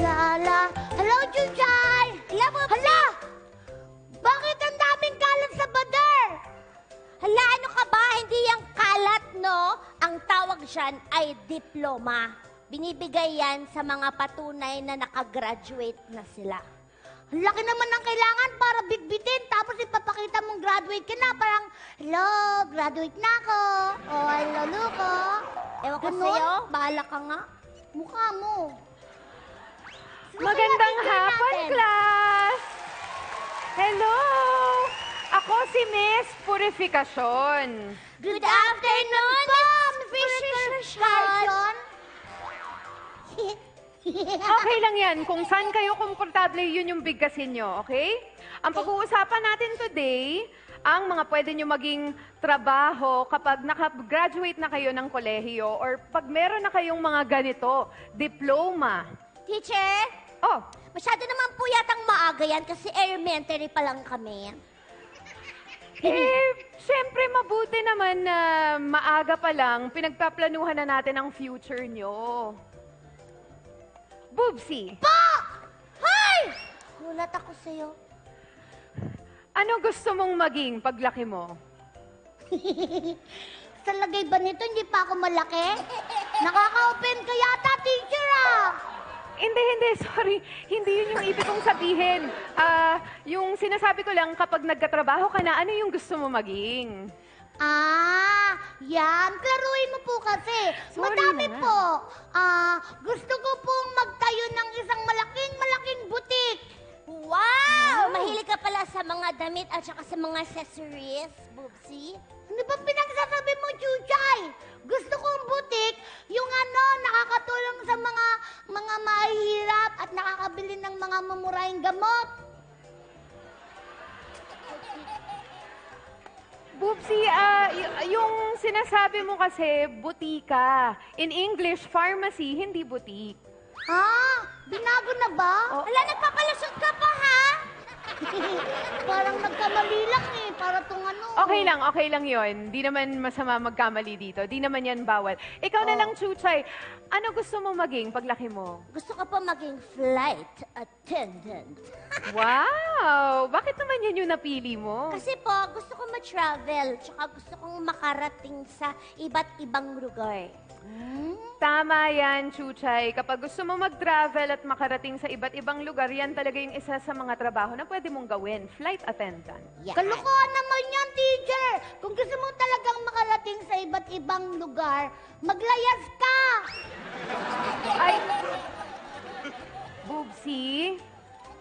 Lala. Hello, Chuchay! Hala! Bakit ang daming kalat sa bader? Hala, ano ka ba? Hindi yung kalat, no? Ang tawag dyan ay diploma. Binibigay yan sa mga patunay na nakagraduate na sila. Ang laki naman ng kailangan para bitbitin, tapos ipapakita mong graduate ka na. Parang, hello, graduate na ako. O, hello ko. Ewan ko Ganon? sa'yo, bahala ka nga. Mukha mo. Magandang Kaya hapon, natin. class! Hello! Ako si Miss Purificacion. Good afternoon, Miss Purificacion. Okay lang yan. Kung saan kayo komportable, yun yung bigkasin nyo, okay? Ang pag-uusapan natin today, ang mga pwede nyo maging trabaho kapag nakagraduate na kayo ng kolehiyo or pag meron na kayong mga ganito, diploma. Teacher, Oh, masyado naman po yatang maaga yan kasi elementary pa lang kami. syempre mabuti naman na maaga pa lang, pinagpaplanuhan na natin ang future nyo. Boobsy, Hoy! Gulat ako sa'yo. ano gusto mong maging paglaki mo? Sa lagay ba nito, hindi pa ako malaki? Nakaka-open ka yata, teacher ah! Hindi, sorry. Hindi yun yung ibig kong sabihin. Yung sinasabi ko lang, kapag nagkatrabaho ka na, ano yung gusto mo maging? Ah, yan. Klaruin mo po kasi. Sorry Madami na. po. Gusto ko pong magtayo ng isang malaking butik. Wow! Mahilig ka pala sa mga damit at saka sa mga accessories, Boobsy. Ano ba pinagsasabi mo, Chuchay? Gusto kong butik, yung nakakatulong sa mga mahihirap at nakakabili ng mga mamurahing gamot. Boobsy, yung sinasabi mo kasi, butika. In English, pharmacy, hindi butik. Binago na ba? Wala, nagpapalusot ka pa, ha? Parang nagkamali lang eh. Para tong Okay lang yon. Di naman masama magkamali dito. Di naman yan bawal. Ikaw na lang, Chuchay. Ano gusto mo maging paglaki mo? Gusto ko pa maging flight attendant. Wow! Bakit naman yan yung napili mo? Kasi po, gusto ko ma-travel, tsaka gusto kong makarating sa iba't ibang lugar. Tama yan, Chuchay. Kapag gusto mo mag-travel at makarating sa iba't ibang lugar, yan talaga yung isa sa mga trabaho na pwede mong gawin. Flight attendant. Yan. Kalokohan naman yan, teacher! Kung gusto mo talagang makarating sa iba't ibang lugar, maglayas ka! Ay! Boobsy,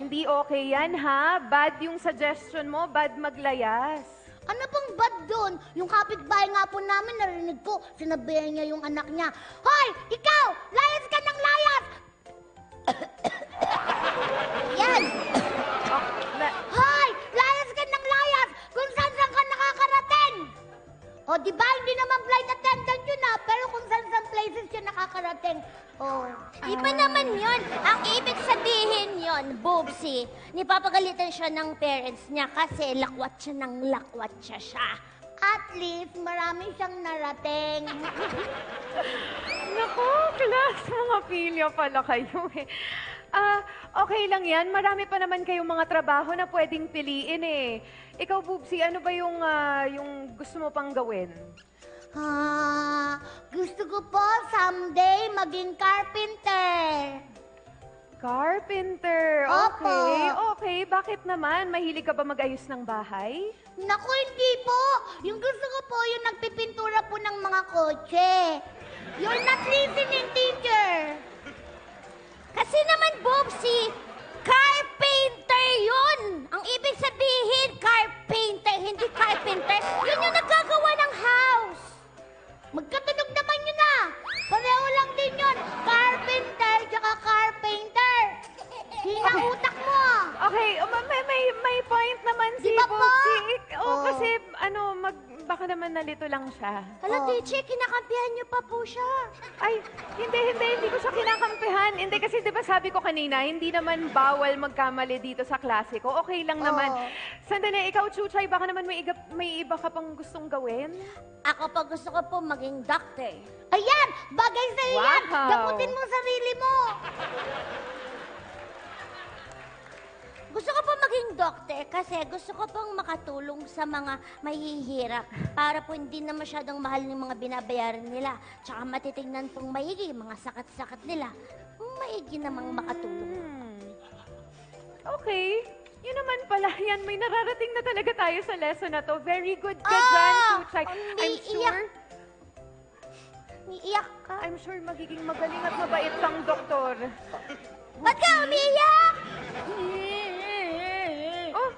hindi okay yan, ha? Bad yung suggestion mo, bad maglayas. Ano bang bad doon? Yung kapitbahay nga po namin, narinig ko, sinabihan niya yung anak niya, Hoy! Ikaw! Layas ka ng layas! Yan! Hoy! Layas ka ng layas! Kung saan ka nakakarating! O, di ba? Hindi naman flight attendant yun pero kung saan places yun nakakarating. Oh. Iba naman yun. Ang ibig sabihin yun, Boobsy, nipapagalitan siya ng parents niya kasi lakwat siya ng lakwat siya. At least, marami siyang narating. Naku, class, mga pilyo pala kayo eh. Okay lang yan. Marami pa naman kayong mga trabaho na pwedeng piliin eh. Ikaw, Boobsy, ano ba yung gusto mo pang gawin? Gusto ko po someday maging carpenter. Carpenter. Opo. Okay. Bakit naman? Mahilig ka ba mag-ayos ng bahay? Naku, hindi po. Yung gusto ko po, yung nagpipintura po ng mga kotse. You're not listening, teacher. Kasi naman, Boobsy, carpenter yun! Ang ibig sabihin, carpenter, hindi carpenter. Yun yung naggagawa ng house. Magkatunog naman yun Pareho lang din yun. Carpenter tsaka carpenter. Hinang utak mo Okay, may point naman si Di ba po? Boobsy. Oh. Kasi baka baka naman nalito lang siya. Hala, Oh. teacher, kinakampihan niyo pa po siya. Ay, hindi ko siya kinakampihan. Hindi kasi 'di ba sabi ko kanina, hindi naman bawal magkamali dito sa klase ko. Okay lang naman. Oo. Sandali, ikaw Chuchay, baka naman may iba ka pang gustong gawin? Ako pa gusto ko po maging doctor. Ayan! Bagay sa'yo yan! Wow. Gamutin mo sarili mo! Gusto ko po maging doctor kasi gusto ko pong makatulong sa mga mahihirap para po hindi na masyadong mahal ng mga binabayaran nila. Tsaka matitignan pong maigi, mga sakat-sakat nila. Maigi namang makatulong. Okay. Yun naman pala, yan, may nararating na talaga tayo sa lesson na to. Very good ka Ah! dyan, Chuchay. Umiiyak. Umiiyak ka. I'm sure magiging magaling at mabait kang doktor. Ba't ka umiiyak? Oh,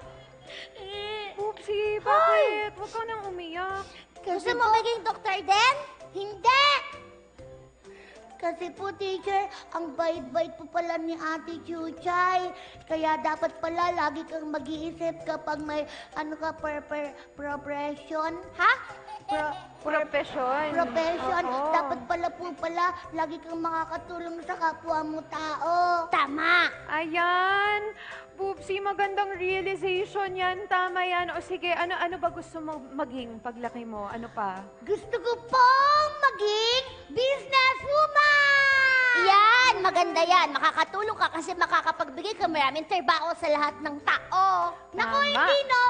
Oopsie, bakit? Huwag ka nang umiyak. Gusto mo maging doktor din? Hindi! Kasi po, teacher, ang bait-bait po pala ni Ate Chuchay. Kaya dapat pala lagi kang mag-iisip kapag may progression. Ha? Profession. Profession. Oo. Dapat pala lagi kang makakatulong sa kapwa mo tao. Tama. Ayan. Boopsie, magandang realization yan. Tama yan. O sige, ano ba gusto mo maging paglaki mo? Ano pa? Gusto ko pong maging businesswoman! Yan, maganda yan. Makakatulong ka kasi makakapagbigay ka maraming trabaho sa lahat ng tao. Naku, Tama. hindi no.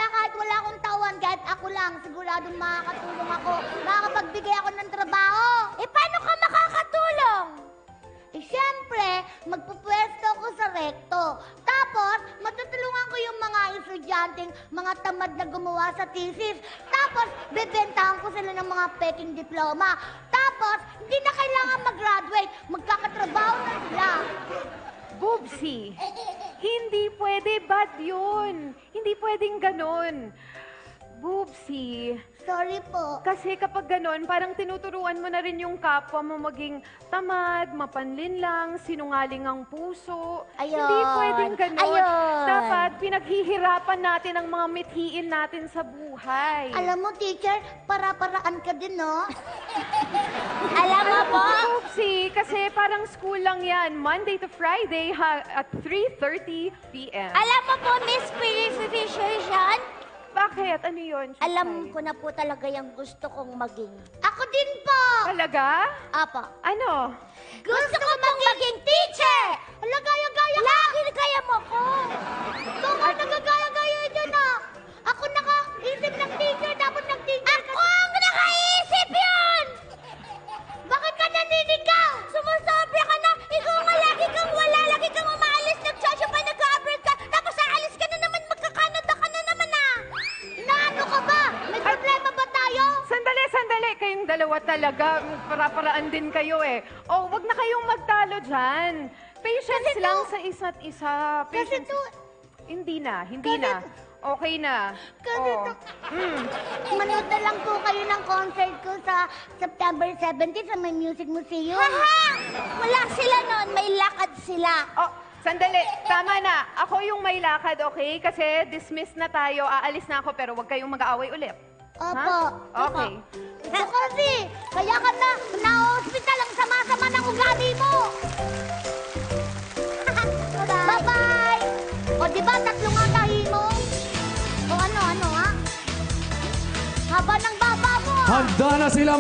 Kahit wala akong tawan, kahit ako lang, siguradong makakatulong ako. Makakapagbigay ako ng trabaho. Eh, paano ka makakatulong? Eh, syempre, magpupwesto ako sa rekto. Tapos, matutulungan ko yung mga estudyanteng mga tamad na gumawa sa thesis. Tapos, bebentahan ko sila ng mga peking diploma. Tapos, hindi na kailangan mag-graduate. Magkakatrabaho na sila. Boopsie, hindi pwede. Bad yun. Hindi pwedeng ganon. Boopsie, Sorry po. kasi kapag ganon, parang tinuturuan mo na rin yung kapwa mo maging tamad, mapanlinlang, sinungaling ang puso. Ayun. Hindi pwedeng ganon. Ayun. Dapat pinaghihirapan natin ang mga mithiin natin sa buhay. Alam mo, teacher, para-paraan ka din, no? Alam mo po? Oopsie, kasi parang school lang yan. Monday to Friday at 3:30 p.m. Alam mo po, Miss Purification? Bakit? Ano yun? Chuchay? Alam ko na po talaga yung gusto kong maging. Ako din po. Talaga? Apa? Ano? Gusto ko pong maging teacher! Ala, gaya-gaya ka. Lagi kaya mo ko! Ikaw nga nagagaya-gaya dyan, ah. Ako naka-isip ng teacher, dapat nag-teacher ka. Ako ang nakaisip yun! Bakit ka naninigaw? Sumusobra ka na! Ikaw nga lagi kang wala, lagi kang umaalis, nag-charge pa, nag-abroad ka, tapos aalis ka na naman, magka-Canada ka na naman ah! Naano ka ba? May problema ba tayo? Sandali. Kayong dalawa talaga. Para-paraan din kayo eh. Oh, wag na kayong magtalo dyan. Patience Kasi lang to- sa isa't isa. Kasi Patience. to, Hindi na. Kasi- Okay na. kasi Oh. to, manood na lang po kayo ng concert ko sa September 17 sa may Music Museum. Haha! Wala sila nun, may lakad sila. Oh, sandali. Tama na. Ako yung may lakad, okay? Kasi dismiss na tayo. Aalis na ako pero wag kayong mag-aaway ulit. Opo. Okay. Ito kasi, kaya ka na-hospital ang sama-sama ng ugali mo. Bye-bye! O, di ba, tatlo nga tahi mo? O, ano, ha? Haba ng baba mo, ah. Handa na sila